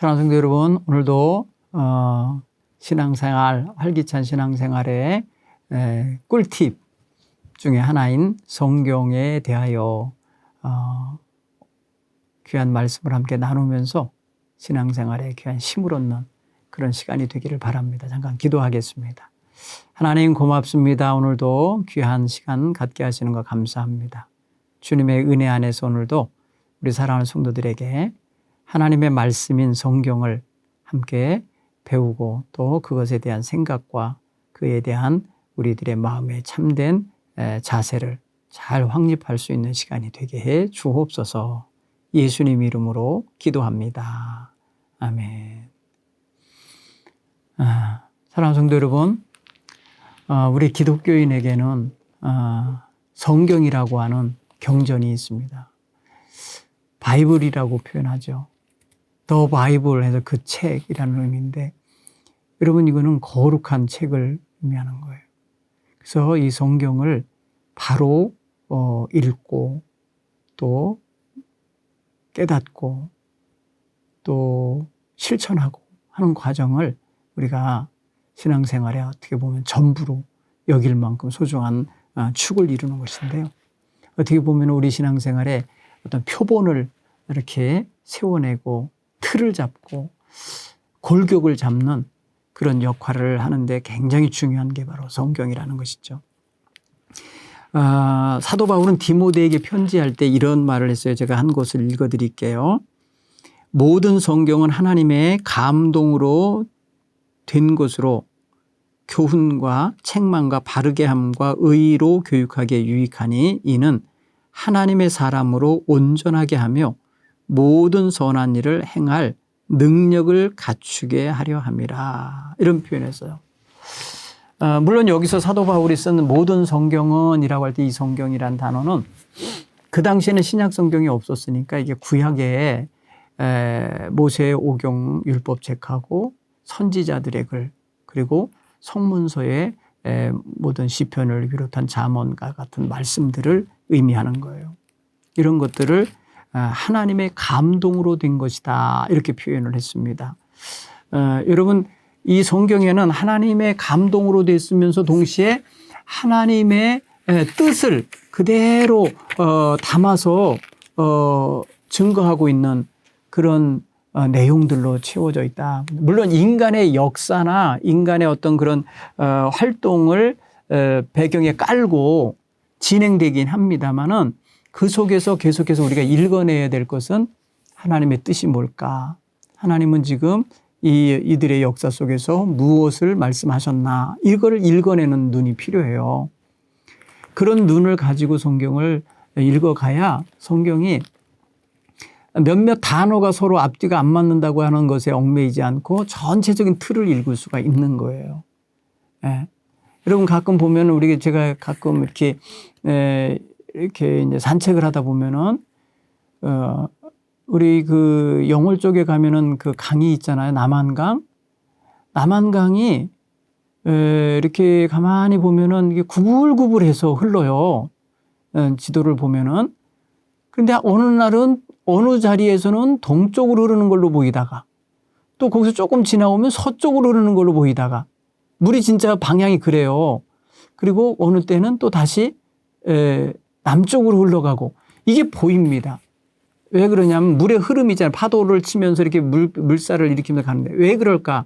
사랑하는 성도 여러분, 오늘도 신앙생활, 활기찬 신앙생활의 꿀팁 중에 하나인 성경에 대하여 귀한 말씀을 함께 나누면서 신앙생활에 귀한 힘을 얻는 그런 시간이 되기를 바랍니다. 잠깐 기도하겠습니다. 하나님 고맙습니다. 오늘도 귀한 시간 갖게 하시는 것 감사합니다. 주님의 은혜 안에서 오늘도 우리 사랑하는 성도들에게 하나님의 말씀인 성경을 함께 배우고 또 그것에 대한 생각과 그에 대한 우리들의 마음에 참된 자세를 잘 확립할 수 있는 시간이 되게 해 주옵소서. 예수님 이름으로 기도합니다. 아멘. 사랑하는 성도 여러분, 우리 기독교인에게는 성경이라고 하는 경전이 있습니다. 바이블이라고 표현하죠. 더 바이블 해서 그 책이라는 의미인데, 여러분 이거는 거룩한 책을 의미하는 거예요. 그래서 이 성경을 바로 읽고 또 깨닫고 또 실천하고 하는 과정을 우리가 신앙생활에 어떻게 보면 전부로 여길 만큼 소중한 축을 이루는 것인데요. 어떻게 보면 우리 신앙생활에 어떤 표본을 이렇게 세워내고 틀을 잡고 골격을 잡는 그런 역할을 하는데 굉장히 중요한 게 바로 성경이라는 것이죠. 사도 바울은 디모데에게 편지할 때 이런 말을 했어요. 제가 한 곳을 읽어드릴게요. 모든 성경은 하나님의 감동으로 된 것으로 교훈과 책망과 바르게 함과 의로 교육하기에 유익하니 이는 하나님의 사람으로 온전하게 하며 모든 선한 일을 행할 능력을 갖추게 하려 함이라. 이런 표현했어요. 물론 여기서 사도 바울이 쓴 모든 성경은 이라고 할 때 이 성경이란 단어는 그 당시에는 신약 성경이 없었으니까 이게 구약의 모세의 오경 율법책하고 선지자들의 글 그리고 성문서의 모든 시편을 비롯한 잠언과 같은 말씀들을 의미하는 거예요. 이런 것들을 하나님의 감동으로 된 것이다 이렇게 표현을 했습니다. 여러분 이 성경에는 하나님의 감동으로 됐으면서 동시에 하나님의 뜻을 그대로 담아서 증거하고 있는 그런 내용들로 채워져 있다. 물론 인간의 역사나 인간의 어떤 그런 활동을 배경에 깔고 진행되긴 합니다만은 그 속에서 계속해서 우리가 읽어내야 될 것은 하나님의 뜻이 뭘까? 하나님은 지금 이들의 역사 속에서 무엇을 말씀하셨나? 이거를 읽어내는 눈이 필요해요. 그런 눈을 가지고 성경을 읽어가야 성경이 몇몇 단어가 서로 앞뒤가 안 맞는다고 하는 것에 얽매이지 않고 전체적인 틀을 읽을 수가 있는 거예요. 예. 여러분 가끔 보면 제가 가끔 이렇게 이제 산책을 하다 보면은 우리 그 영월 쪽에 가면은 그 강이 있잖아요. 남한강이 이렇게 가만히 보면은 이게 구불구불해서 흘러요. 지도를 보면은. 그런데 어느 날은 어느 자리에서는 동쪽으로 흐르는 걸로 보이다가 또 거기서 조금 지나오면 서쪽으로 흐르는 걸로 보이다가 물이 진짜 방향이 그래요. 그리고 어느 때는 또 다시 남쪽으로 흘러가고 이게 보입니다. 왜 그러냐면 물의 흐름이잖아요. 파도를 치면서 이렇게 물살을 일으키면서 가는데 왜 그럴까?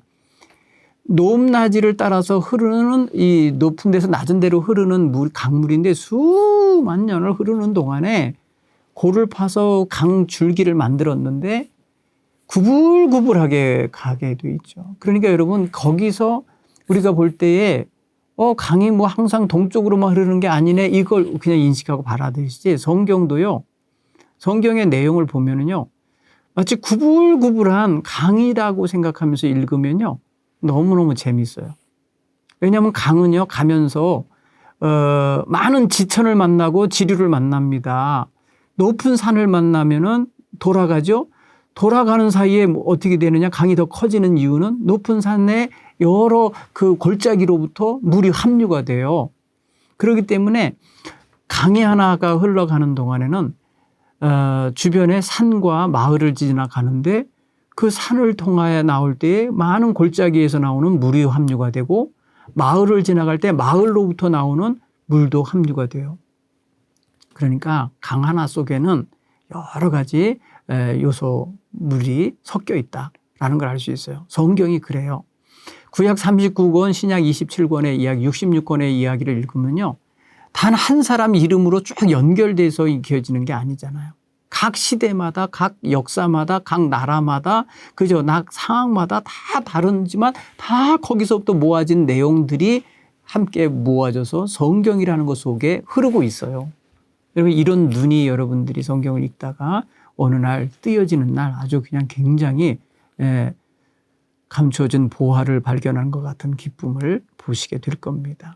높낮이를 따라서 흐르는 이 높은 데서 낮은 데로 흐르는 강물인데 수만 년을 흐르는 동안에 골을 파서 강 줄기를 만들었는데 구불구불하게 가게 돼 있죠. 그러니까 여러분 거기서 우리가 볼 때에 강이 뭐 항상 동쪽으로만 흐르는 게 아니네 이걸 그냥 인식하고 받아들이시지 성경도요. 성경의 내용을 보면은요. 마치 구불구불한 강이라고 생각하면서 읽으면요. 너무너무 재밌어요. 왜냐하면 강은요. 가면서 많은 지천을 만나고 지류를 만납니다. 높은 산을 만나면은 돌아가죠. 돌아가는 사이에 어떻게 되느냐. 강이 더 커지는 이유는 높은 산에 여러 그 골짜기로부터 물이 합류가 돼요. 그렇기 때문에 강이 하나가 흘러가는 동안에는 주변에 산과 마을을 지나가는데 그 산을 통하여 나올 때에 많은 골짜기에서 나오는 물이 함유가 되고 마을을 지나갈 때 마을로부터 나오는 물도 함유가 돼요. 그러니까 강 하나 속에는 여러 가지 요소 물이 섞여 있다라는 걸 알 수 있어요. 성경이 그래요. 구약 39권, 신약 27권의 이야기, 66권의 이야기를 읽으면요. 단 한 사람 이름으로 쭉 연결돼서 익혀지는 게 아니잖아요. 각 시대마다, 각 역사마다, 각 나라마다, 그죠? 상황마다 다 다르지만 다 거기서부터 모아진 내용들이 함께 모아져서 성경이라는 것 속에 흐르고 있어요. 여러분, 이런 눈이 여러분들이 성경을 읽다가 어느 날 뜨여지는 날 아주 그냥 굉장히 감춰진 보화를 발견한 것 같은 기쁨을 보시게 될 겁니다.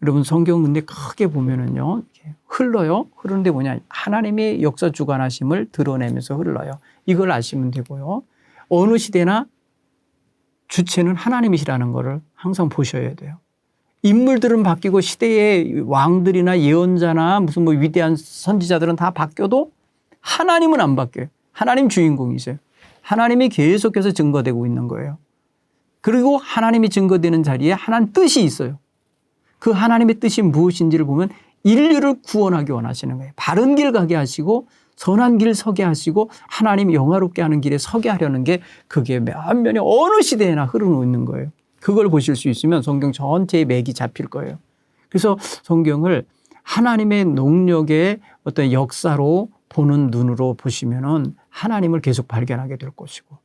여러분, 성경 근데 크게 보면은요, 흘러요. 흐르는데 뭐냐. 하나님의 역사 주관하심을 드러내면서 흘러요. 이걸 아시면 되고요. 어느 시대나 주체는 하나님이시라는 것을 항상 보셔야 돼요. 인물들은 바뀌고 시대의 왕들이나 예언자나 무슨 뭐 위대한 선지자들은 다 바뀌어도 하나님은 안 바뀌어요. 하나님 주인공이세요. 하나님이 계속해서 증거되고 있는 거예요. 그리고 하나님이 증거되는 자리에 하나님 뜻이 있어요. 그 하나님의 뜻이 무엇인지를 보면 인류를 구원하기 원하시는 거예요. 바른 길 가게 하시고 선한 길 서게 하시고 하나님 영화롭게 하는 길에 서게 하려는 게 그게 면면이 어느 시대에나 흐르고 있는 거예요. 그걸 보실 수 있으면 성경 전체의 맥이 잡힐 거예요. 그래서 성경을 하나님의 능력의 어떤 역사로 보는 눈으로 보시면은 하나님을 계속 발견하게 될 것이고,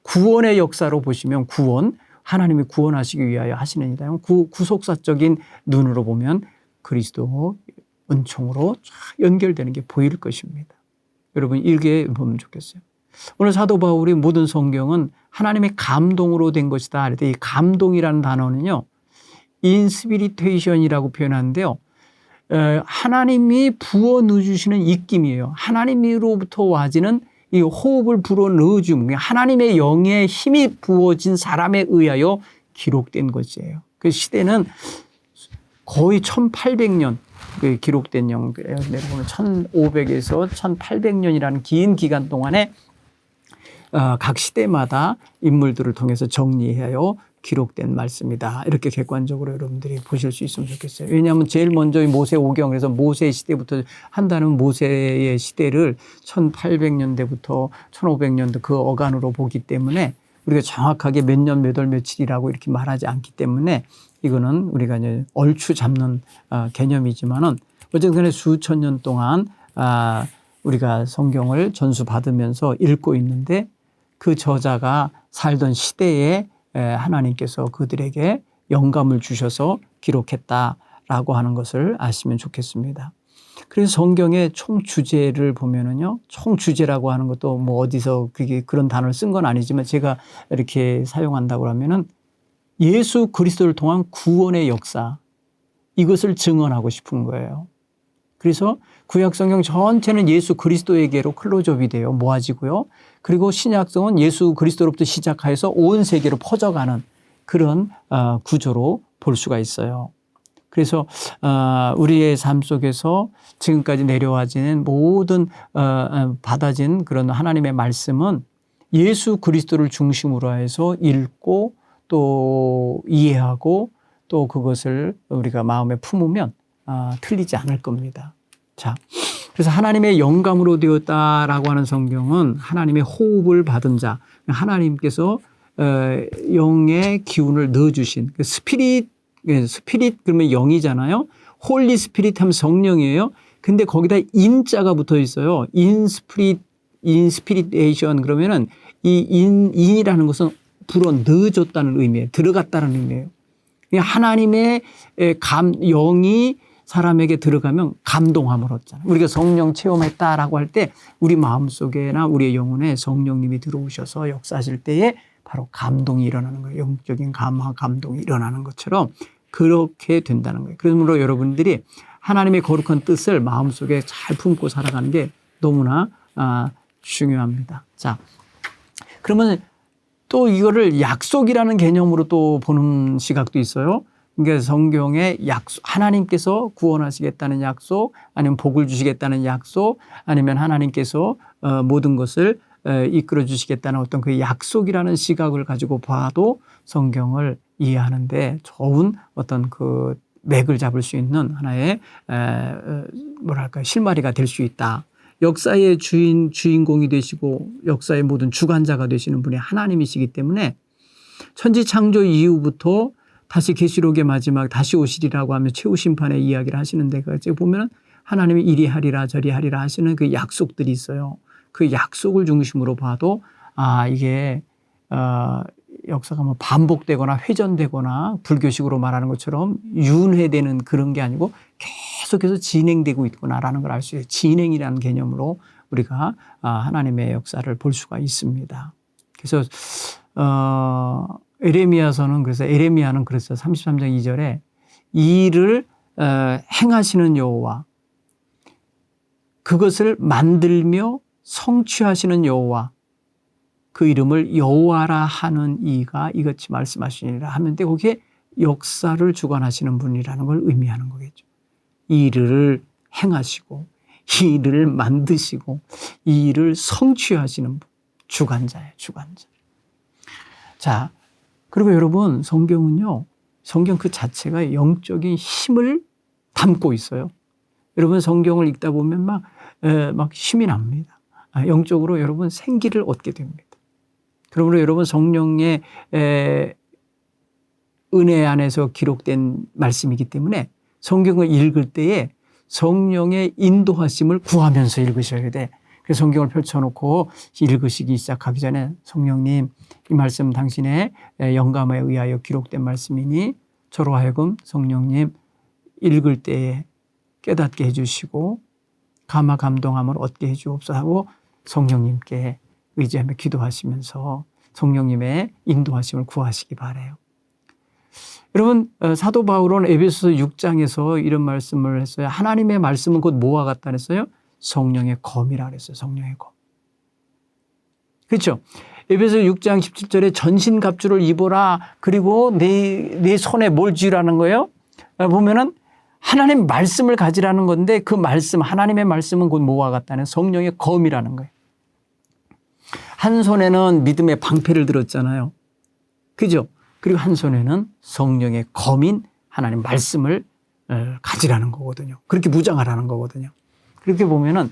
구원의 역사로 보시면 구원, 하나님이 구원하시기 위하여 하시는 일이다. 구속사적인 눈으로 보면 그리스도 은총으로 쫙 연결되는 게 보일 것입니다. 여러분, 이렇게 보면 좋겠어요. 오늘 사도 바울이 모든 성경은 하나님의 감동으로 된 것이다. 그럴 때 이 감동이라는 단어는요, 인스피리테이션이라고 표현하는데요. 하나님이 부어 넣어주시는 입김이에요. 하나님으로부터 와지는 이 호흡을 불어 넣어주면 하나님의 영의 힘이 부어진 사람에 의하여 기록된 것이에요. 그 시대는 거의 1800년 기록된 영들이에요. 보면 1500에서 1800년이라는 긴 기간 동안에 각 시대마다 인물들을 통해서 정리하여 기록된 말씀이다. 이렇게 객관적으로 여러분들이 보실 수 있으면 좋겠어요. 왜냐하면 제일 먼저 모세 오경에서 모세 시대부터 한다는 모세의 시대를 1800년대부터 1500년대 그 어간으로 보기 때문에 우리가 정확하게 몇 년, 몇 월, 며칠이라고 이렇게 말하지 않기 때문에 이거는 우리가 이제 얼추 잡는 개념이지만은 어쨌든 간에 수천 년 동안 우리가 성경을 전수받으면서 읽고 있는데 그 저자가 살던 시대에 하나님께서 그들에게 영감을 주셔서 기록했다라고 하는 것을 아시면 좋겠습니다. 그래서 성경의 총 주제를 보면은요, 총 주제라고 하는 것도 뭐 어디서 그게 그런 단어를 쓴 건 아니지만 제가 이렇게 사용한다고 하면은 예수 그리스도를 통한 구원의 역사, 이것을 증언하고 싶은 거예요. 그래서 구약 성경 전체는 예수 그리스도에게로 클로즈업이 돼요. 모아지고요. 그리고 신약성은 예수 그리스도로부터 시작해서 온 세계로 퍼져가는 그런 구조로 볼 수가 있어요. 그래서 우리의 삶 속에서 지금까지 내려와지는 모든 받아진 그런 하나님의 말씀은 예수 그리스도를 중심으로 해서 읽고 또 이해하고 또 그것을 우리가 마음에 품으면 틀리지 않을 겁니다. 자, 그래서 하나님의 영감으로 되었다라고 하는 성경은 하나님의 호흡을 받은 자, 하나님께서 영의 기운을 넣어주신 스피릿 그러면 영이잖아요. 홀리 스피릿 하면 성령이에요. 근데 거기다 인자가 붙어 있어요. 인스피리테이션 그러면은 이 인이라는 것은 불어 넣어줬다는 의미예요. 들어갔다는 의미예요. 하나님의 영이 사람에게 들어가면 감동함을 얻잖아요. 우리가 성령 체험했다라고 할 때 우리 마음속에나 우리의 영혼에 성령님이 들어오셔서 역사하실 때에 바로 감동이 일어나는 거예요. 영적인 감동이 일어나는 것처럼 그렇게 된다는 거예요. 그러므로 여러분들이 하나님의 거룩한 뜻을 마음속에 잘 품고 살아가는 게 너무나 중요합니다. 자, 그러면 또 이거를 약속이라는 개념으로 또 보는 시각도 있어요. 그러니까 성경에 하나님께서 구원하시겠다는 약속, 아니면 복을 주시겠다는 약속, 아니면 하나님께서 모든 것을 이끌어 주시겠다는 어떤 그 약속이라는 시각을 가지고 봐도 성경을 이해하는데 좋은 어떤 그 맥을 잡을 수 있는 하나의 뭐랄까 실마리가 될 수 있다. 역사의 주인공이 되시고 역사의 모든 주관자가 되시는 분이 하나님이시기 때문에 천지 창조 이후부터 다시 계시록의 마지막 다시 오시리라고 하며 최후 심판의 이야기를 하시는데 그 보면 하나님이 이리 하리라 저리 하리라 하시는 그 약속들이 있어요. 그 약속을 중심으로 봐도 이게 역사가 뭐 반복되거나 회전되거나 불교식으로 말하는 것처럼 윤회되는 그런 게 아니고 계속해서 진행되고 있구나라는 걸 알 수 있어요. 진행이라는 개념으로 우리가 하나님의 역사를 볼 수가 있습니다. 그래서 에레미야서는 그래서 에레미야는 그랬어요. 33장 2절에 이 일을 행하시는 여호와 그것을 만들며 성취하시는 여호와 그 이름을 여호와라 하는 이가 이같이 말씀하시니라 하는데 거기에 역사를 주관하시는 분이라는 걸 의미하는 거겠죠. 이 일을 행하시고 이 일을 만드시고 이 일을 성취하시는 분. 주관자예요. 주관자. 자, 그리고 여러분 성경은요. 성경 그 자체가 영적인 힘을 담고 있어요. 여러분 성경을 읽다 보면 막 힘이 납니다. 영적으로 여러분 생기를 얻게 됩니다. 그러므로 여러분 성령의 은혜 안에서 기록된 말씀이기 때문에 성경을 읽을 때에 성령의 인도하심을 구하면서 읽으셔야 돼. 그래서 성경을 펼쳐놓고 읽으시기 시작하기 전에 성령님 이 말씀 당신의 영감에 의하여 기록된 말씀이니 저로 하여금 성령님 읽을 때에 깨닫게 해주시고 감화 감동함을 얻게 해주옵소서 하고 성령님께 의지하며 기도하시면서 성령님의 인도하심을 구하시기 바라요. 여러분 사도 바울은 에베소서 6장에서 이런 말씀을 했어요. 하나님의 말씀은 곧 뭐와 같다 그랬어요? 성령의 검이라 그랬어요. 성령의 검. 그렇죠? 에베소 6장 17절에 전신갑주를 입어라. 그리고 내 손에 뭘 쥐라는 거예요? 보면은 하나님 말씀을 가지라는 건데 그 말씀 하나님의 말씀은 곧 뭐와 같다는 성령의 검이라는 거예요. 한 손에는 믿음의 방패를 들었잖아요. 그죠? 그리고 한 손에는 성령의 검인 하나님 말씀을 가지라는 거거든요. 그렇게 무장하라는 거거든요. 그렇게 보면은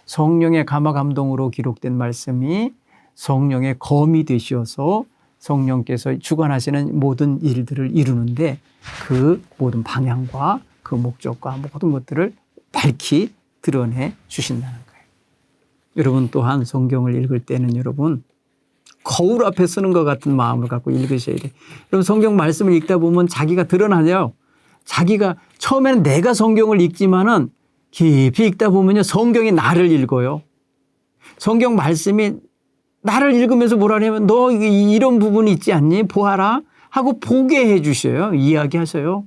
성령의 감화 감동으로 기록된 말씀이 성령의 검이 되셔서 성령께서 주관하시는 모든 일들을 이루는데 그 모든 방향과 그 목적과 모든 것들을 밝히 드러내 주신다는 거예요. 여러분 또한 성경을 읽을 때는 여러분 거울 앞에 쓰는 것 같은 마음을 갖고 읽으셔야 돼요. 여러분 성경 말씀을 읽다 보면 자기가 드러나요. 자기가 처음에는 내가 성경을 읽지만은 깊이 읽다 보면요. 성경이 나를 읽어요. 성경 말씀이 나를 읽으면서 뭐라 하냐면 너 이런 부분이 있지 않니? 보아라 하고 보게 해 주셔요. 이야기하셔요.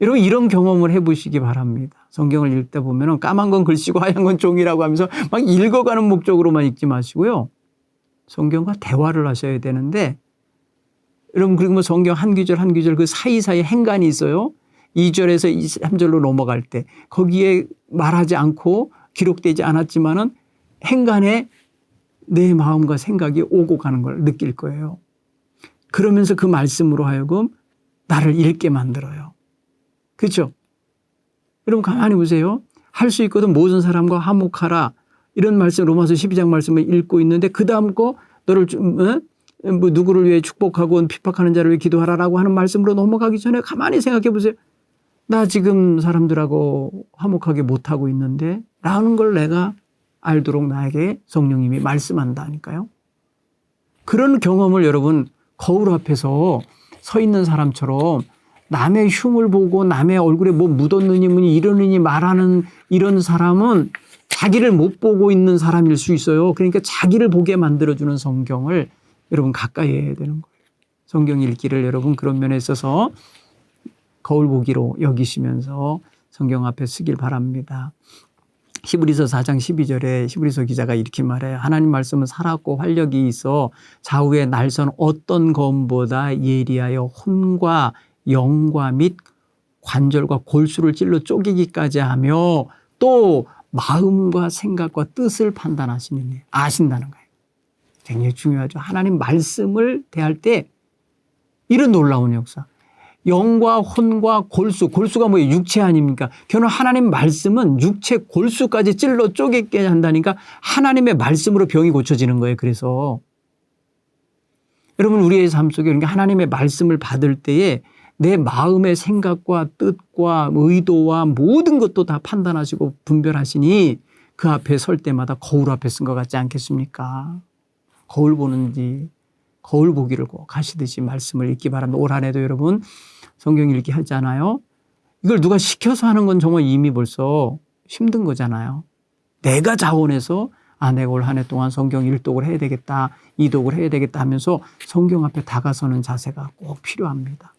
여러분 이런 경험을 해 보시기 바랍니다. 성경을 읽다 보면 까만 건 글씨고 하얀 건 종이라고 하면서 막 읽어가는 목적으로만 읽지 마시고요. 성경과 대화를 하셔야 되는데 여러분 그리고 뭐 성경 한 구절 한 구절 그 사이사이에 행간이 있어요. 2절에서 3절로 넘어갈 때 거기에 말하지 않고 기록되지 않았지만은 행간에 내 마음과 생각이 오고 가는 걸 느낄 거예요. 그러면서 그 말씀으로 하여금 나를 읽게 만들어요. 그렇죠? 여러분 가만히 보세요. 할 수 있거든 모든 사람과 화목하라. 이런 말씀 로마서 12장 말씀을 읽고 있는데 그 다음 거 너를 뭐 누구를 위해 축복하고 핍박하는 자를 위해 기도하라라고 하는 말씀으로 넘어가기 전에 가만히 생각해 보세요. 나 지금 사람들하고 화목하게 못하고 있는데 라는 걸 내가 알도록 나에게 성령님이 말씀한다니까요. 그런 경험을 여러분 거울 앞에서 서 있는 사람처럼 남의 흉을 보고 남의 얼굴에 뭐 묻었느니 이러느니 말하는 이런 사람은 자기를 못 보고 있는 사람일 수 있어요. 그러니까 자기를 보게 만들어주는 성경을 여러분 가까이 해야 되는 거예요. 성경 읽기를 여러분 그런 면에 있어서 거울 보기로 여기시면서 성경 앞에 쓰길 바랍니다. 히브리서 4장 12절에 히브리서 기자가 이렇게 말해요. 하나님 말씀은 살았고 활력이 있어 좌우의 날선 어떤 검보다 예리하여 혼과 영과 및 관절과 골수를 찔러 쪼개기까지 하며 또 마음과 생각과 뜻을 판단하시는 아신다는 거예요. 굉장히 중요하죠. 하나님 말씀을 대할 때 이런 놀라운 역사. 영과 혼과 골수가 뭐예요? 육체 아닙니까? 결국 하나님 말씀은 육체 골수까지 찔러 쪼개게 한다니까 하나님의 말씀으로 병이 고쳐지는 거예요. 그래서 여러분 우리의 삶 속에 그러니까 하나님의 말씀을 받을 때에 내 마음의 생각과 뜻과 의도와 모든 것도 다 판단하시고 분별하시니 그 앞에 설 때마다 거울 앞에 쓴 것 같지 않겠습니까? 거울 보는지 거울 보기를 꼭 하시듯이 말씀을 읽기 바랍니다. 올 한 해도 여러분 성경 읽기 하잖아요. 이걸 누가 시켜서 하는 건 정말 이미 벌써 힘든 거잖아요. 내가 자원해서 내가 올 한 해 동안 성경 1독을 해야 되겠다, 2독을 해야 되겠다 하면서 성경 앞에 다가서는 자세가 꼭 필요합니다.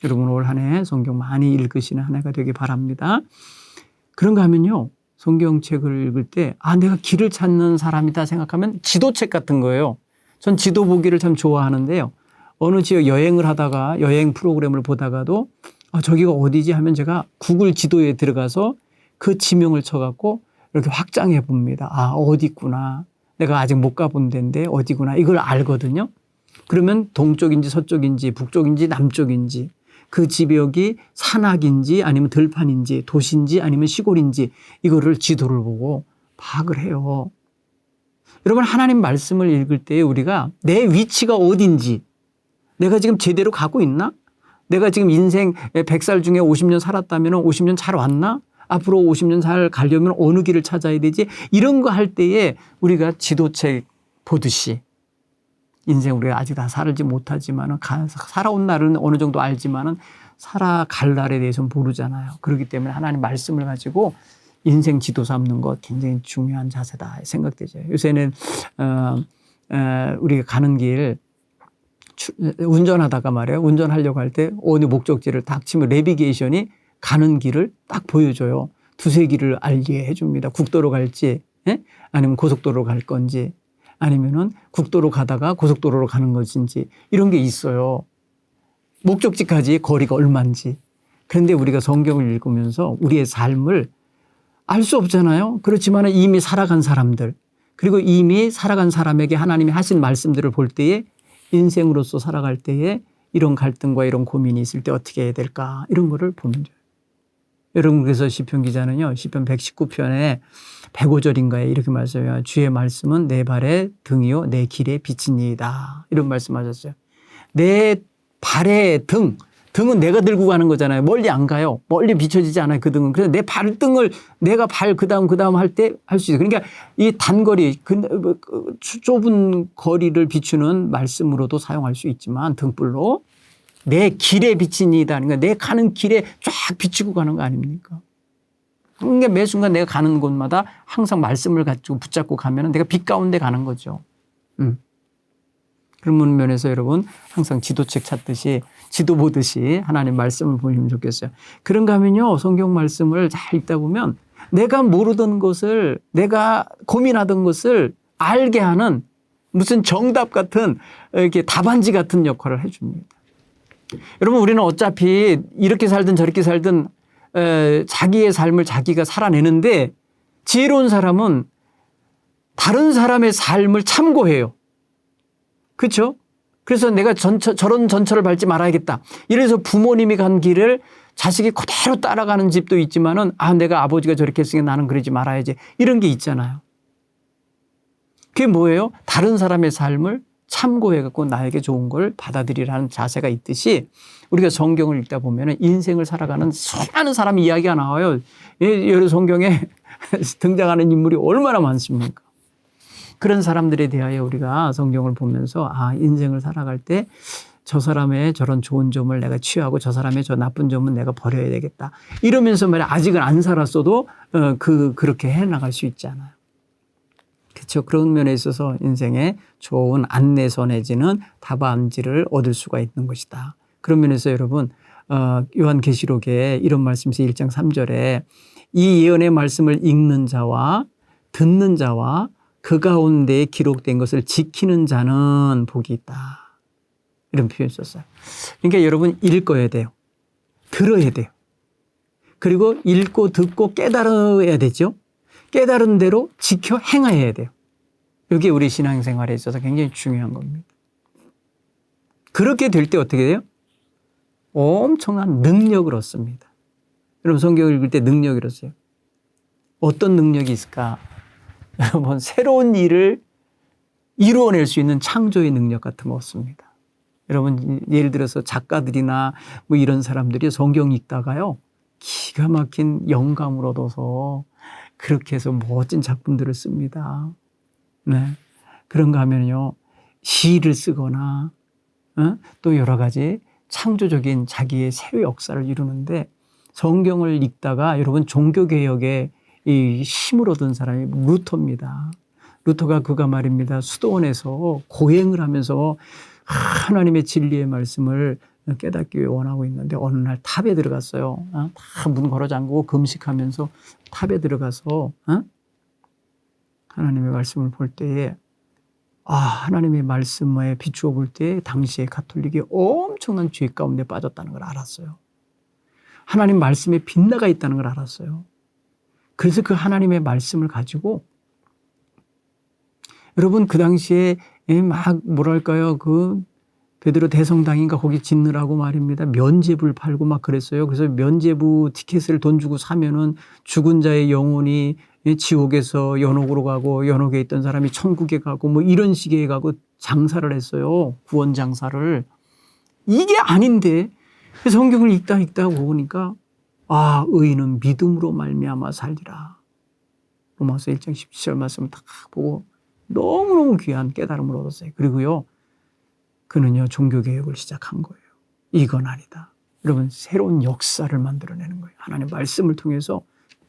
여러분 올 한 해 성경 많이 읽으시는 한 해가 되길 바랍니다. 그런가 하면요. 성경책을 읽을 때 내가 길을 찾는 사람이다 생각하면 지도책 같은 거예요. 전 지도 보기를 참 좋아하는데요. 어느 지역 여행을 하다가 여행 프로그램을 보다가도 저기가 어디지 하면 제가 구글 지도에 들어가서 그 지명을 쳐갖고 이렇게 확장해 봅니다. 어디 있구나. 내가 아직 못 가본 데인데 어디구나. 이걸 알거든요. 그러면 동쪽인지 서쪽인지 북쪽인지 남쪽인지 그 지역이 산악인지 아니면 들판인지 도시인지 아니면 시골인지 이거를 지도를 보고 파악을 해요. 여러분 하나님 말씀을 읽을 때 우리가 내 위치가 어딘지 내가 지금 제대로 가고 있나? 내가 지금 인생 100살 중에 50년 살았다면 50년 잘 왔나? 앞으로 50년 잘 가려면 어느 길을 찾아야 되지? 이런 거 할 때에 우리가 지도책 보듯이 인생 우리가 아직 다 살지 못하지만 살아온 날은 어느 정도 알지만 살아갈 날에 대해서는 모르잖아요. 그렇기 때문에 하나님 말씀을 가지고 인생 지도 삼는 것 굉장히 중요한 자세다 생각되죠. 요새는 우리가 가는 길 운전하다가 말이에요. 운전하려고 할 때 어느 목적지를 딱 치면 내비게이션이 가는 길을 딱 보여줘요. 두세 길을 알게 해줍니다. 국도로 갈지 아니면 고속도로로 갈 건지 아니면은 국도로 가다가 고속도로로 가는 것인지 이런 게 있어요. 목적지까지 거리가 얼마인지. 그런데 우리가 성경을 읽으면서 우리의 삶을 알 수 없잖아요. 그렇지만 이미 살아간 사람들 그리고 이미 살아간 사람에게 하나님이 하신 말씀들을 볼 때에 인생으로서 살아갈 때에 이런 갈등과 이런 고민이 있을 때 어떻게 해야 될까 이런 거를 보는 거예요. 여러분 그래서 시편 기자는요. 시편 119편에 105절인가에 이렇게 말씀해요. 주의 말씀은 내 발의 등이요 내 길의 빛이니이다. 이런 말씀하셨어요. 내 발의 등은 내가 들고 가는 거잖아요. 멀리 안 가요. 멀리 비춰지지 않아요. 그 등은. 그래서 내 발등을 내가 그다음 할 때 할 수 있어요. 그러니까 이 단거리 좁은 거리를 비추는 말씀으로도 사용할 수 있지만 등불로 내 길에 비치니다. 그러니까 내 가는 길에 쫙 비추고 가는 거 아닙니까? 그러니까 매 순간 내가 가는 곳마다 항상 말씀을 가지고 붙잡고 가면 내가 빛 가운데 가는 거죠. 그런 면에서 여러분 항상 지도책 찾듯이 지도 보듯이 하나님 말씀을 보시면 좋겠어요. 그런가 하면요. 성경 말씀을 잘 읽다 보면 내가 모르던 것을 내가 고민하던 것을 알게 하는 무슨 정답 같은 이렇게 답안지 같은 역할을 해 줍니다. 여러분 우리는 어차피 이렇게 살든 저렇게 살든 자기의 삶을 자기가 살아내는데 지혜로운 사람은 다른 사람의 삶을 참고해요. 그렇죠? 그래서 내가 저런 전철을 밟지 말아야겠다. 이래서 부모님이 간 길을 자식이 그대로 따라가는 집도 있지만은 내가 아버지가 저렇게 했으니까 나는 그러지 말아야지. 이런 게 있잖아요. 그게 뭐예요? 다른 사람의 삶을 참고해 갖고 나에게 좋은 걸 받아들이라는 자세가 있듯이 우리가 성경을 읽다 보면 인생을 살아가는 수많은 사람 이야기가 나와요. 여러 성경에 등장하는 인물이 얼마나 많습니까? 그런 사람들에 대하여 우리가 성경을 보면서 인생을 살아갈 때 저 사람의 저런 좋은 점을 내가 취하고 저 사람의 저 나쁜 점은 내가 버려야 되겠다. 이러면서 말이야 아직은 안 살았어도 그렇게 해나갈 수 있잖아요. 그렇죠. 그런 면에 있어서 인생에 좋은 안내서 내지는 답안지를 얻을 수가 있는 것이다. 그런 면에서 여러분 요한계시록에 이런 말씀이 1장 3절에 이 예언의 말씀을 읽는 자와 듣는 자와 그 가운데에 기록된 것을 지키는 자는 복이 있다. 이런 표현을 썼어요. 그러니까 여러분 읽어야 돼요. 들어야 돼요. 그리고 읽고 듣고 깨달아야 되죠. 깨달은 대로 지켜 행해야 돼요. 이게 우리 신앙생활에 있어서 굉장히 중요한 겁니다. 그렇게 될 때 어떻게 돼요? 엄청난 능력을 얻습니다. 여러분 성경을 읽을 때 능력을 얻어요. 어떤 능력이 있을까? 여러분 새로운 일을 이루어낼 수 있는 창조의 능력 같은 거 얻습니다. 여러분 예를 들어서 작가들이나 뭐 이런 사람들이 성경 읽다가요. 기가 막힌 영감을 얻어서 그렇게 해서 멋진 작품들을 씁니다. 네. 그런가 하면요. 시를 쓰거나 또 여러 가지 창조적인 자기의 새 역사를 이루는데 성경을 읽다가 여러분 종교개혁에 이 힘을 얻은 사람이 루터입니다. 루터가 그가 말입니다. 수도원에서 고행을 하면서 하나님의 진리의 말씀을 깨닫기 위해 원하고 있는데 어느 날 탑에 들어갔어요. 다 문 걸어 잠그고 금식하면서 탑에 들어가서 하나님의 말씀을 볼 때에 하나님의 말씀에 비추어 볼 때 당시에 가톨릭이 엄청난 죄 가운데 빠졌다는 걸 알았어요. 하나님 말씀에 빗나가 있다는 걸 알았어요. 그래서 그 하나님의 말씀을 가지고 여러분 그 당시에 막 뭐랄까요 그 베드로 대성당인가 거기 짓느라고 말입니다. 면죄부를 팔고 막 그랬어요. 그래서 면죄부 티켓을 돈 주고 사면은 죽은 자의 영혼이 지옥에서 연옥으로 가고 연옥에 있던 사람이 천국에 가고 뭐 이런 식의 가고 장사를 했어요. 구원 장사를. 이게 아닌데 성경을 읽다 보니까 의인은 믿음으로 말미암아 살리라. 로마서 1장 17절 말씀을 딱 보고 너무너무 귀한 깨달음을 얻었어요. 그리고요. 그는요. 종교개혁을 시작한 거예요. 이건 아니다. 여러분 새로운 역사를 만들어내는 거예요. 하나님 말씀을 통해서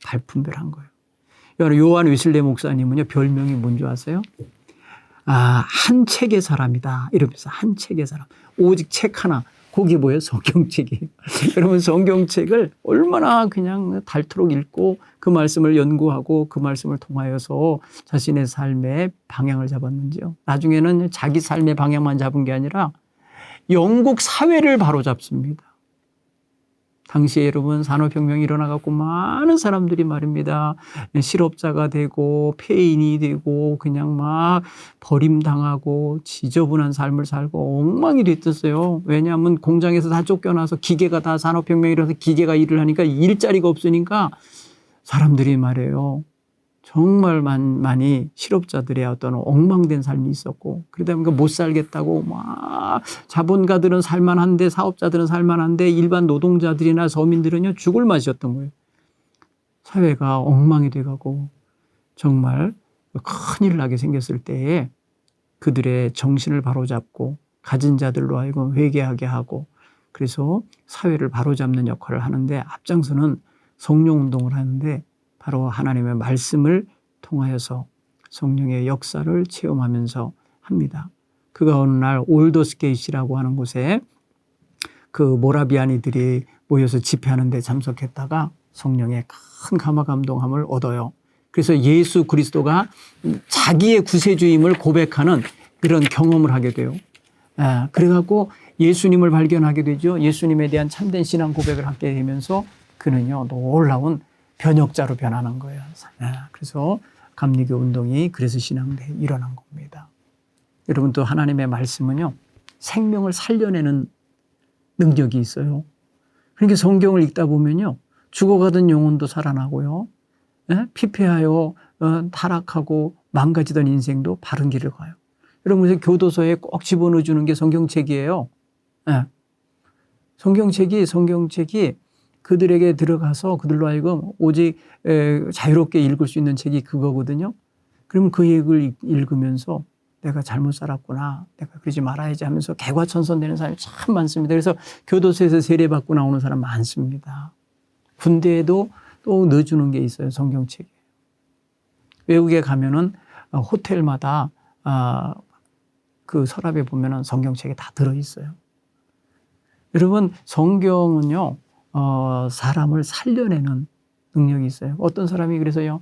발품별한 거예요. 요한 웨슬레 목사님은요. 별명이 뭔지 아세요? 한 책의 사람이다. 이러면서 한 책의 사람. 오직 책 하나. 그게 뭐예요? 성경책이에요. 여러분 성경책을 얼마나 그냥 닳도록 읽고 그 말씀을 연구하고 그 말씀을 통하여서 자신의 삶의 방향을 잡았는지요. 나중에는 자기 삶의 방향만 잡은 게 아니라 영국 사회를 바로잡습니다. 당시에 여러분 산업혁명이 일어나갖고 많은 사람들이 말입니다. 실업자가 되고 폐인이 되고 그냥 막 버림당하고 지저분한 삶을 살고 엉망이 됐었어요. 왜냐하면 공장에서 다 쫓겨나서 기계가 다 산업혁명이 일어나서 기계가 일을 하니까 일자리가 없으니까 사람들이 말해요. 정말 많이 실업자들의 어떤 엉망된 삶이 있었고 그러다 보니까 못 살겠다고 막 자본가들은 살만한데 사업자들은 살만한데 일반 노동자들이나 서민들은요 죽을 맛이었던 거예요. 사회가 엉망이 돼가고 정말 큰일 나게 생겼을 때에 그들의 정신을 바로잡고 가진 자들로 하여금 회개하게 하고 그래서 사회를 바로잡는 역할을 하는데 앞장서는 성령운동을 하는데 바로 하나님의 말씀을 통하여서 성령의 역사를 체험하면서 합니다. 그가 어느 날 올더스게이트라고 하는 곳에 그 모라비아니들이 모여서 집회하는 데 참석했다가 성령의 큰 감화감동함을 얻어요. 그래서 예수 그리스도가 자기의 구세주임을 고백하는 그런 경험을 하게 돼요. 그래갖고 예수님을 발견하게 되죠. 예수님에 대한 참된 신앙 고백을 하게 되면서 그는요 놀라운 변혁자로 변하는 거예요. 그래서 감리교 운동이 그래서 신앙대에 일어난 겁니다. 여러분 또 하나님의 말씀은요. 생명을 살려내는 능력이 있어요. 그러니까 성경을 읽다 보면요. 죽어가던 영혼도 살아나고요. 피폐하여 타락하고 망가지던 인생도 바른 길을 가요. 여러분 교도소에 꼭 집어넣어 주는 게 성경책이에요. 성경책이 그들에게 들어가서 그들로 하여금 오직 자유롭게 읽을 수 있는 책이 그거거든요. 그러면 그 책을 읽으면서 내가 잘못 살았구나. 내가 그러지 말아야지 하면서 개과천선되는 사람이 참 많습니다. 그래서 교도소에서 세례받고 나오는 사람 많습니다. 군대에도 또 넣어주는 게 있어요. 성경책에. 외국에 가면은 호텔마다 그 서랍에 보면은 성경책이 다 들어있어요. 여러분 성경은요. 사람을 살려내는 능력이 있어요. 어떤 사람이 그래서요,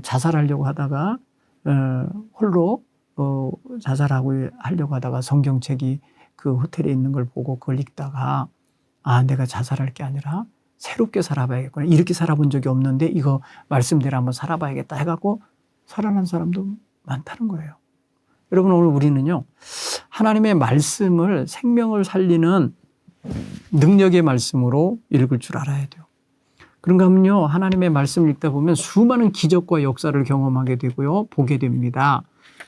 자살하려고 하다가, 홀로, 하려고 하다가 성경책이 그 호텔에 있는 걸 보고 그걸 읽다가, 내가 자살할 게 아니라 새롭게 살아봐야겠구나. 이렇게 살아본 적이 없는데 이거 말씀대로 한번 살아봐야겠다 해갖고 살아난 사람도 많다는 거예요. 여러분 오늘 우리는요. 하나님의 말씀을 생명을 살리는 능력의 말씀으로 읽을 줄 알아야 돼요. 그런가 하면요. 하나님의 말씀을 읽다 보면 수많은 기적과 역사를 경험하게 되고요. 보게 됩니다.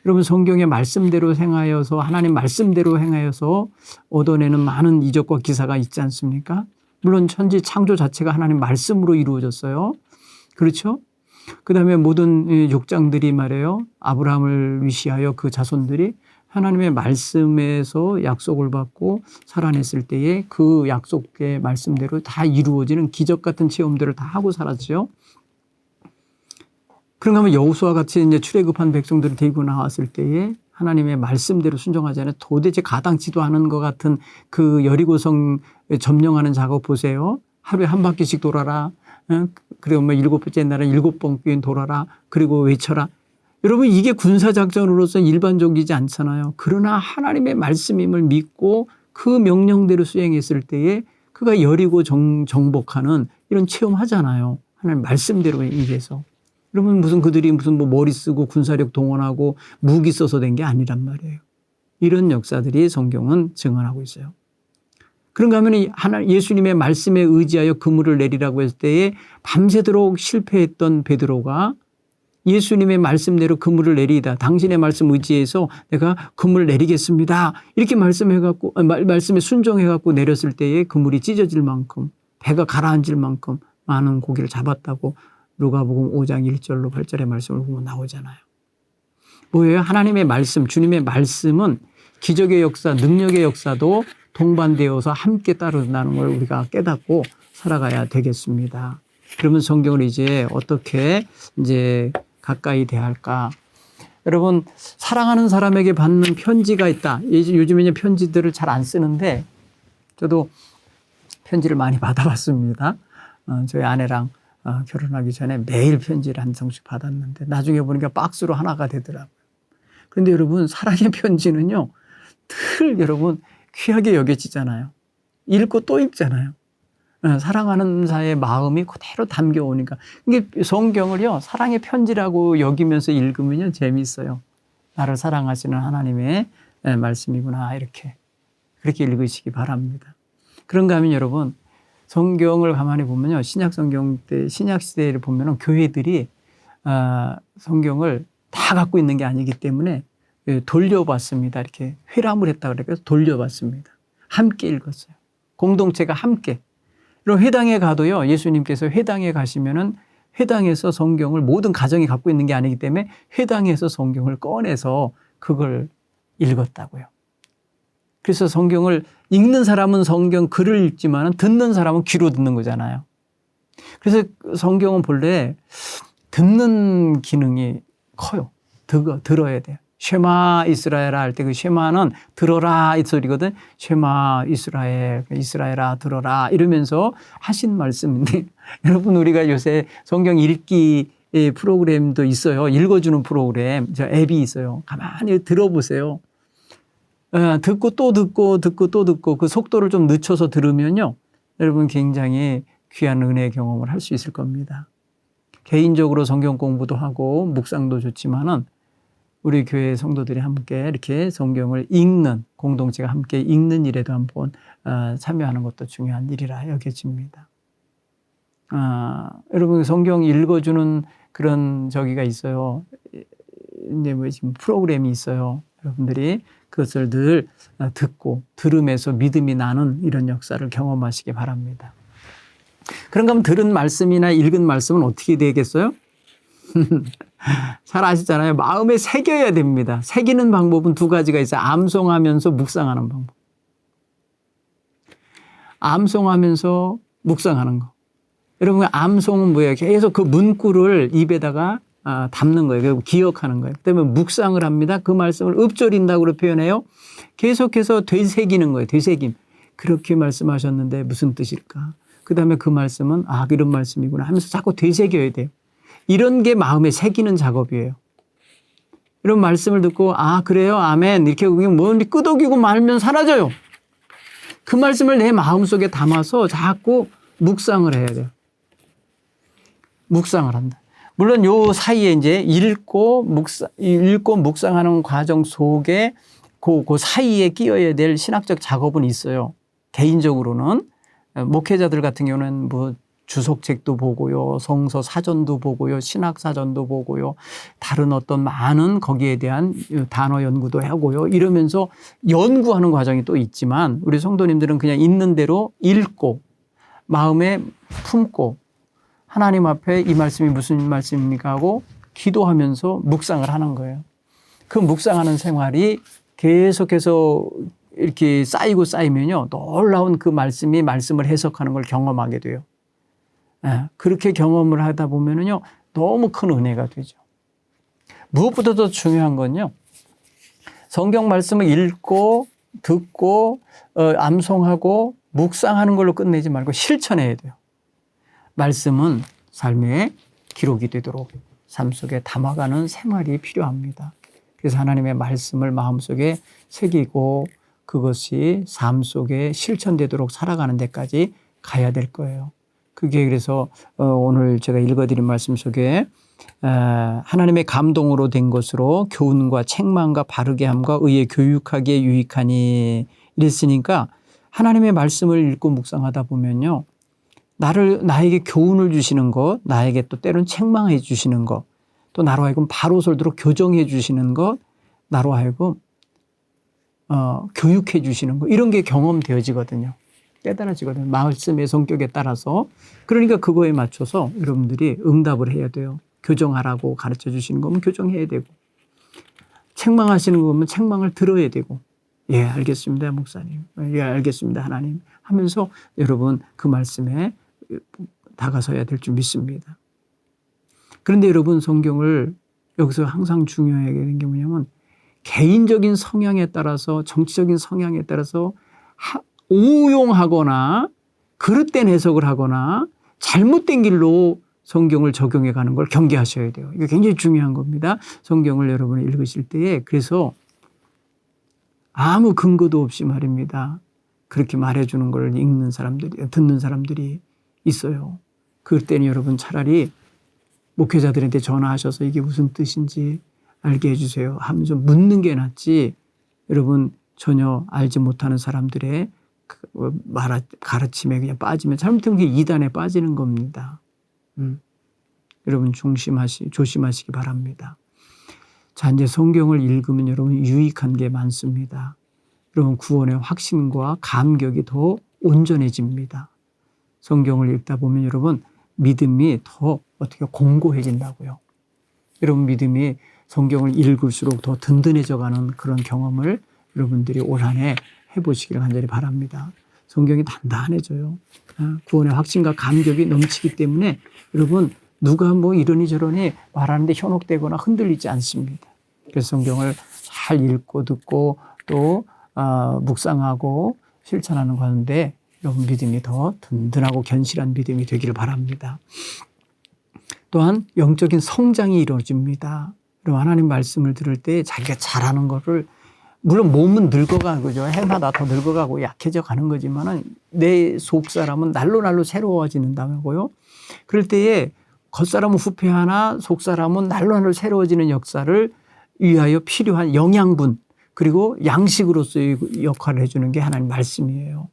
여러분 성경의 말씀대로 행하여서 하나님 말씀대로 행하여서 얻어내는 많은 이적과 기사가 있지 않습니까? 물론 천지 창조 자체가 하나님 말씀으로 이루어졌어요. 그렇죠? 그다음에 모든 족장들이 말이에요. 아브라함을 위시하여 그 자손들이 하나님의 말씀에서 약속을 받고 살아냈을 때에 그 약속의 말씀대로 다 이루어지는 기적 같은 체험들을 다 하고 살았죠. 그런가 하면 여호수아와 같이 이제 출애굽한 백성들을 데리고 나왔을 때에 하나님의 말씀대로 순종하지 않아요. 도대체 가당치도 않은 것 같은 그 여리고성 점령하는 작업 보세요. 하루에 한 바퀴씩 돌아라. 그리고 뭐 7번째 날은 7번 돌아라. 그리고 외쳐라. 여러분 이게 군사작전으로서 일반적이지 않잖아요. 그러나 하나님의 말씀임을 믿고 그 명령대로 수행했을 때에 그가 여리고 정복하는 이런 체험하잖아요. 하나님 말씀대로 임해서. 여러분 무슨 그들이 무슨 뭐 머리 쓰고 군사력 동원하고 무기 써서 된 게 아니란 말이에요. 이런 역사들이 성경은 증언하고 있어요. 그런가 하면 예수님의 말씀에 의지하여 그물을 내리라고 했을 때에 밤새도록 실패했던 베드로가 예수님의 말씀대로 그물을 내리다. 당신의 말씀 의지해서 내가 그물을 내리겠습니다. 이렇게 말씀해갖고, 말씀에 순종해갖고 내렸을 때에 그물이 찢어질 만큼 배가 가라앉을 만큼 많은 고기를 잡았다고 누가복음 5장 1절로 8절의 말씀을 보면 나오잖아요. 뭐예요? 하나님의 말씀, 주님의 말씀은 기적의 역사, 능력의 역사도 동반되어서 함께 따른다는 걸 우리가 깨닫고 살아가야 되겠습니다. 그러면 성경을 이제 어떻게 이제 가까이 대할까? 여러분 사랑하는 사람에게 받는 편지가 있다. 요즘에 이제 편지들을 잘 안 쓰는데 저도 편지를 많이 받아봤습니다. 저희 아내랑 결혼하기 전에 매일 편지를 한 통씩 받았는데 나중에 보니까 박스로 하나가 되더라고요. 그런데 여러분 사랑의 편지는요. 늘 여러분 귀하게 여겨지잖아요. 읽고 또 읽잖아요. 사랑하는 자의 마음이 그대로 담겨오니까. 이게 성경을요, 사랑의 편지라고 여기면서 읽으면요, 재미있어요. 나를 사랑하시는 하나님의 말씀이구나, 이렇게. 그렇게 읽으시기 바랍니다. 그런가 하면 여러분, 성경을 가만히 보면요, 신약 성경 때, 신약 시대를 보면은 교회들이 성경을 다 갖고 있는 게 아니기 때문에 돌려봤습니다. 이렇게 회람을 했다 그래서 돌려봤습니다. 함께 읽었어요. 공동체가 함께. 그리고 회당에 가도요, 예수님께서 회당에 가시면은 회당에서 성경을 모든 가정이 갖고 있는 게 아니기 때문에 회당에서 성경을 꺼내서 그걸 읽었다고요. 그래서 성경을 읽는 사람은 성경 글을 읽지만 듣는 사람은 귀로 듣는 거잖아요. 그래서 성경은 본래 듣는 기능이 커요. 들어야 돼요. 쉐마 이스라엘아 할 때 그 쉐마는 들어라 이 소리거든. 쉐마 이스라엘, 이스라엘아 들어라 이러면서 하신 말씀인데 여러분 우리가 요새 성경 읽기 프로그램도 있어요. 읽어주는 프로그램. 저 앱이 있어요. 가만히 들어보세요. 듣고 또 듣고 듣고 또 듣고 그 속도를 좀 늦춰서 들으면요. 여러분 굉장히 귀한 은혜의 경험을 할 수 있을 겁니다. 개인적으로 성경 공부도 하고 묵상도 좋지만은 우리 교회 성도들이 함께 이렇게 성경을 읽는 공동체가 함께 읽는 일에도 한번 참여하는 것도 중요한 일이라 여겨집니다. 여러분 성경 읽어주는 그런 저기가 있어요. 이제 뭐 지금 프로그램이 있어요. 여러분들이 그것을 늘 듣고 들으면서 믿음이 나는 이런 역사를 경험하시기 바랍니다. 그런가 하면 들은 말씀이나 읽은 말씀은 어떻게 되겠어요? 잘 아시잖아요. 마음에 새겨야 됩니다. 새기는 방법은 두 가지가 있어요. 암송하면서 묵상하는 방법. 암송하면서 묵상하는 거. 여러분 암송은 뭐예요? 계속 그 문구를 입에다가 담는 거예요. 그리고 기억하는 거예요. 그다음에 묵상을 합니다. 그 말씀을 읊조린다고 표현해요. 계속해서 되새기는 거예요. 되새김. 그렇게 말씀하셨는데 무슨 뜻일까? 그다음에 그 말씀은 이런 말씀이구나 하면서 자꾸 되새겨야 돼요. 이런 게 마음에 새기는 작업이에요. 이런 말씀을 듣고 그래요 아멘 이렇게 뭐 끄덕이고 말면 사라져요. 그 말씀을 내 마음속에 담아서 자꾸 묵상을 해야 돼요. 묵상을 한다. 물론 요 사이에 이제 읽고 묵상하는 과정 속에 그 사이에 끼어야 될 신학적 작업은 있어요. 개인적으로는 목회자들 같은 경우는 뭐 주석책도 보고요, 성서 사전도 보고요, 신학 사전도 보고요, 다른 어떤 많은 거기에 대한 단어 연구도 하고요. 이러면서 연구하는 과정이 또 있지만 우리 성도님들은 그냥 있는 대로 읽고 마음에 품고 하나님 앞에 이 말씀이 무슨 말씀입니까 하고 기도하면서 묵상을 하는 거예요. 그 묵상하는 생활이 계속해서 이렇게 쌓이면요, 놀라운 그 말씀을 해석하는 걸 경험하게 돼요. 그렇게 경험을 하다 보면은요, 너무 큰 은혜가 되죠. 무엇보다 더 중요한 건요, 성경 말씀을 읽고 듣고 암송하고 묵상하는 걸로 끝내지 말고 실천해야 돼요. 말씀은 삶의 기록이 되도록 삶 속에 담아가는 생활이 필요합니다. 그래서 하나님의 말씀을 마음속에 새기고 그것이 삶 속에 실천되도록 살아가는 데까지 가야 될 거예요. 그게 그래서 오늘 제가 읽어드린 말씀 속에 하나님의 감동으로 된 것으로 교훈과 책망과 바르게 함과 의에 교육하기에 유익하니 이랬으니까 하나님의 말씀을 읽고 묵상하다 보면요, 나에게 교훈을 주시는 것, 나에게 또 때로는 책망해 주시는 것, 또 나로 하여금 바로 설도록 교정해 주시는 것, 나로 하여금 교육해 주시는 것, 이런 게 경험되어지거든요. 깨달아지거든요. 말씀의 성격에 따라서. 그러니까 그거에 맞춰서 여러분들이 응답을 해야 돼요. 교정하라고 가르쳐 주시는 거면 교정해야 되고, 책망하시는 거면 책망을 들어야 되고, 예, 알겠습니다, 목사님. 예, 알겠습니다, 하나님. 하면서 여러분 그 말씀에 다가서야 될 줄 믿습니다. 그런데 여러분 성경을 여기서 항상 중요하게 되는 게 뭐냐면 개인적인 성향에 따라서 정치적인 성향에 따라서 오용하거나 그릇된 해석을 하거나 잘못된 길로 성경을 적용해 가는 걸 경계하셔야 돼요. 이게 굉장히 중요한 겁니다. 성경을 여러분이 읽으실 때에. 그래서 아무 근거도 없이 말입니다. 그렇게 말해주는 걸 듣는 사람들이 있어요. 그럴 때는 여러분 차라리 목회자들한테 전화하셔서 이게 무슨 뜻인지 알게 해주세요 하면서 묻는 게 낫지, 여러분 전혀 알지 못하는 사람들의 가르침에 그냥 빠지면 잘못하면 그게 이단에 빠지는 겁니다. 여러분 조심하시기 바랍니다. 자, 이제 성경을 읽으면 여러분 유익한 게 많습니다. 여러분 구원의 확신과 감격이 더 온전해집니다. 성경을 읽다 보면 여러분 믿음이 더 어떻게 공고해진다고요. 여러분 믿음이 성경을 읽을수록 더 든든해져 가는 그런 경험을 여러분들이 올 한 해 해보시기를 간절히 바랍니다. 성경이 단단해져요. 구원의 확신과 감격이 넘치기 때문에 여러분 누가 뭐 이러니 저러니 말하는데 현혹되거나 흔들리지 않습니다. 그래서 성경을 잘 읽고 듣고 또 묵상하고 실천하는 가운데 여러분 믿음이 더 든든하고 견실한 믿음이 되기를 바랍니다. 또한 영적인 성장이 이루어집니다. 그리고 하나님 말씀을 들을 때 자기가 잘하는 거를, 물론 몸은 늙어가고 그죠, 해마다 더 늙어가고 약해져 가는 거지만은 내 속사람은 날로 새로워지는다고요. 그럴 때에 겉사람은 후패하나 속사람은 날로 새로워지는 역사를 위하여 필요한 영양분 그리고 양식으로서의 역할을 해주는 게 하나님 말씀이에요.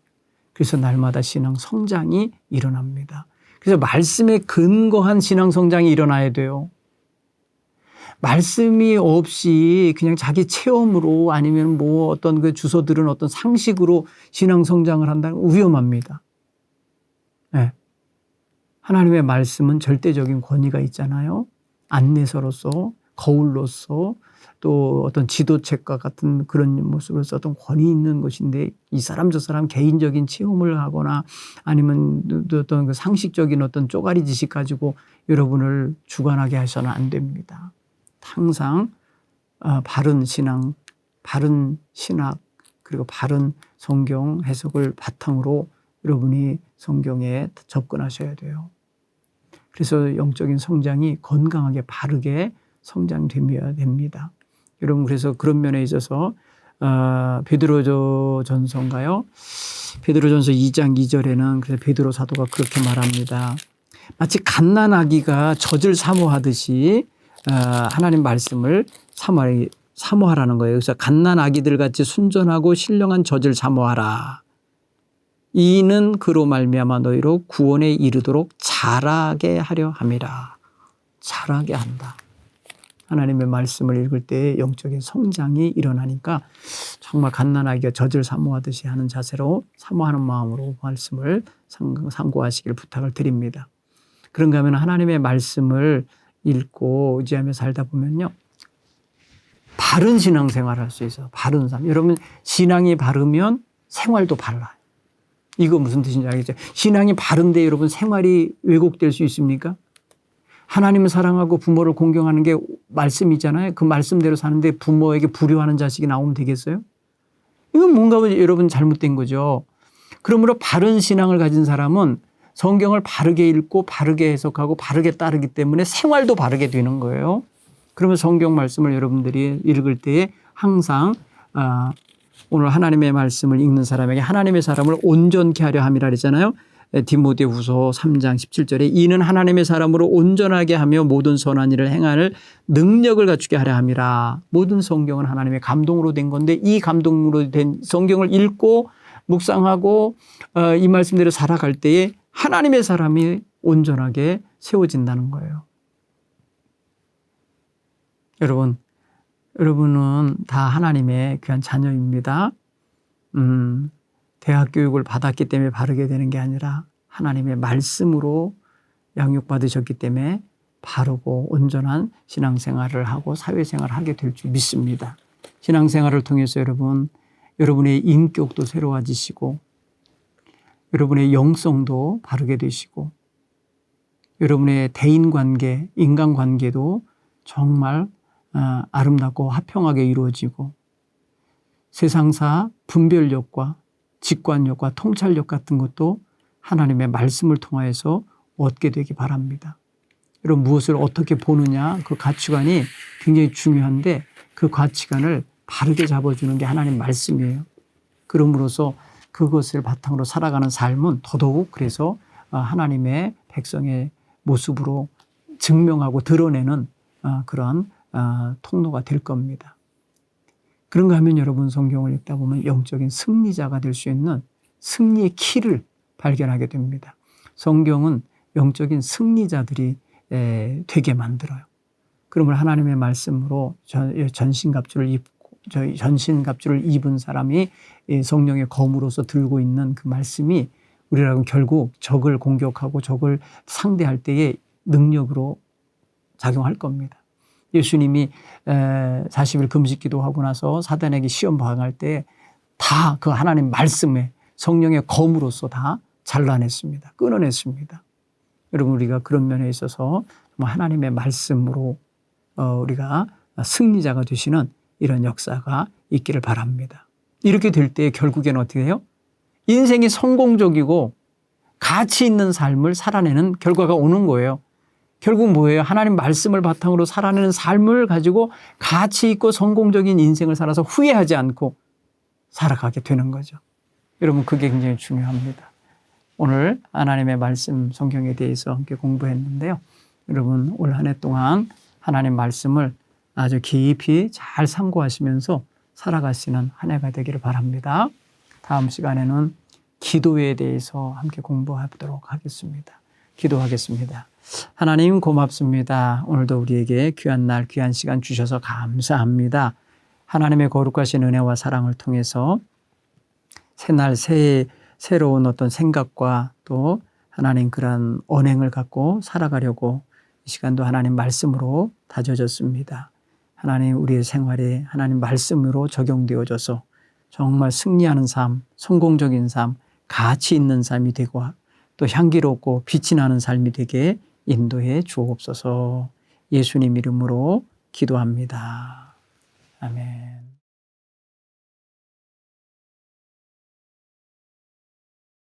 그래서 날마다 신앙 성장이 일어납니다. 그래서 말씀에 근거한 신앙 성장이 일어나야 돼요. 말씀이 없이 그냥 자기 체험으로 아니면 뭐 어떤 그 주소들은 어떤 상식으로 신앙 성장을 한다면 위험합니다. 네. 하나님의 말씀은 절대적인 권위가 있잖아요. 안내서로서, 거울로서, 또 어떤 지도책과 같은 그런 모습으로서 어떤 권위 있는 것인데 이 사람 저 사람 개인적인 체험을 하거나 아니면 어떤 그 상식적인 어떤 쪼가리 지식 가지고 여러분을 주관하게 하셔서는 안 됩니다. 항상 바른 신앙, 바른 신학 그리고 바른 성경 해석을 바탕으로 여러분이 성경에 접근하셔야 돼요. 그래서 영적인 성장이 건강하게 바르게 성장되어야 됩니다. 여러분 그래서 그런 면에 있어서 베드로전서인가요? 베드로전서 2장 2절에는 그래서 베드로 사도가 그렇게 말합니다. 마치 갓난아기가 젖을 사모하듯이 하나님 말씀을 사모하라는 거예요. 그래서 갓난아기들 같이 순전하고 신령한 젖을 사모하라. 이는 그로 말미암아 너희로 구원에 이르도록 자라게 하려 함이라. 자라게 한다. 하나님의 말씀을 읽을 때 영적인 성장이 일어나니까 정말 갓난아기가 젖을 사모하듯이 하는 자세로 사모하는 마음으로 말씀을 상고하시길 부탁을 드립니다. 그런가 하면 하나님의 말씀을 읽고 의지하며 살다 보면요, 바른 신앙생활을 할 수 있어요. 바른 삶. 여러분, 신앙이 바르면 생활도 발라요. 이거 무슨 뜻인지 알겠죠? 신앙이 바른데 여러분 생활이 왜곡될 수 있습니까? 하나님을 사랑하고 부모를 공경하는 게 말씀이잖아요. 그 말씀대로 사는데 부모에게 불효하는 자식이 나오면 되겠어요? 이건 뭔가 여러분 잘못된 거죠. 그러므로 바른 신앙을 가진 사람은 성경을 바르게 읽고 바르게 해석하고 바르게 따르기 때문에 생활도 바르게 되는 거예요. 그러면 성경 말씀을 여러분들이 읽을 때에 항상 오늘 하나님의 말씀을 읽는 사람에게 하나님의 사람을 온전케 하려 함이라 그랬잖아요. 디모데후서 3장 17절에 이는 하나님의 사람으로 온전하게 하며 모든 선한 일을 행할 능력을 갖추게 하려 함이라. 모든 성경은 하나님의 감동으로 된 건데 이 감동으로 된 성경을 읽고 묵상하고 이 말씀대로 살아갈 때에 하나님의 사람이 온전하게 세워진다는 거예요. 여러분은 다 하나님의 귀한 자녀입니다. 대학 교육을 받았기 때문에 바르게 되는 게 아니라 하나님의 말씀으로 양육받으셨기 때문에 바르고 온전한 신앙생활을 하고 사회생활을 하게 될 줄 믿습니다. 신앙생활을 통해서 여러분의 인격도 새로워지시고 여러분의 영성도 바르게 되시고 여러분의 대인관계, 인간관계도 정말 아름답고 화평하게 이루어지고 세상사 분별력과 직관력과 통찰력 같은 것도 하나님의 말씀을 통하여서 얻게 되기 바랍니다. 여러분 무엇을 어떻게 보느냐 그 가치관이 굉장히 중요한데 그 가치관을 바르게 잡아주는 게 하나님 말씀이에요. 그럼으로써 그것을 바탕으로 살아가는 삶은 더더욱 그래서 하나님의 백성의 모습으로 증명하고 드러내는 그런 통로가 될 겁니다. 그런가 하면 여러분 성경을 읽다 보면 영적인 승리자가 될 수 있는 승리의 키를 발견하게 됩니다. 성경은 영적인 승리자들이 되게 만들어요. 그러면 하나님의 말씀으로 전신갑주를 입은 사람이 성령의 검으로서 들고 있는 그 말씀이 우리라고 결국 적을 공격하고 적을 상대할 때의 능력으로 작용할 겁니다. 예수님이 40일 금식기도 하고 나서 사단에게 시험 방할 때 다 그 하나님 말씀에 성령의 검으로서 다 잘라냈습니다. 끊어냈습니다. 여러분 우리가 그런 면에 있어서 하나님의 말씀으로 우리가 승리자가 되시는 이런 역사가 있기를 바랍니다. 이렇게 될 때 결국에는 어떻게 해요? 인생이 성공적이고 가치 있는 삶을 살아내는 결과가 오는 거예요. 결국 뭐예요? 하나님 말씀을 바탕으로 살아내는 삶을 가지고 가치 있고 성공적인 인생을 살아서 후회하지 않고 살아가게 되는 거죠. 여러분 그게 굉장히 중요합니다. 오늘 하나님의 말씀 성경에 대해서 함께 공부했는데요. 여러분 올 한 해 동안 하나님 말씀을 아주 깊이 잘 상고하시면서 살아가시는 한 해가 되기를 바랍니다. 다음 시간에는 기도에 대해서 함께 공부하도록 하겠습니다. 기도하겠습니다. 하나님 고맙습니다. 오늘도 우리에게 귀한 날, 귀한 시간 주셔서 감사합니다. 하나님의 거룩하신 은혜와 사랑을 통해서 새날 새로운 어떤 생각과 또 하나님 그런 언행을 갖고 살아가려고 이 시간도 하나님 말씀으로 다져졌습니다. 하나님 우리의 생활에 하나님 말씀으로 적용되어져서 정말 승리하는 삶, 성공적인 삶, 가치 있는 삶이 되고 또 향기롭고 빛이 나는 삶이 되게 인도해 주옵소서. 예수님 이름으로 기도합니다. 아멘.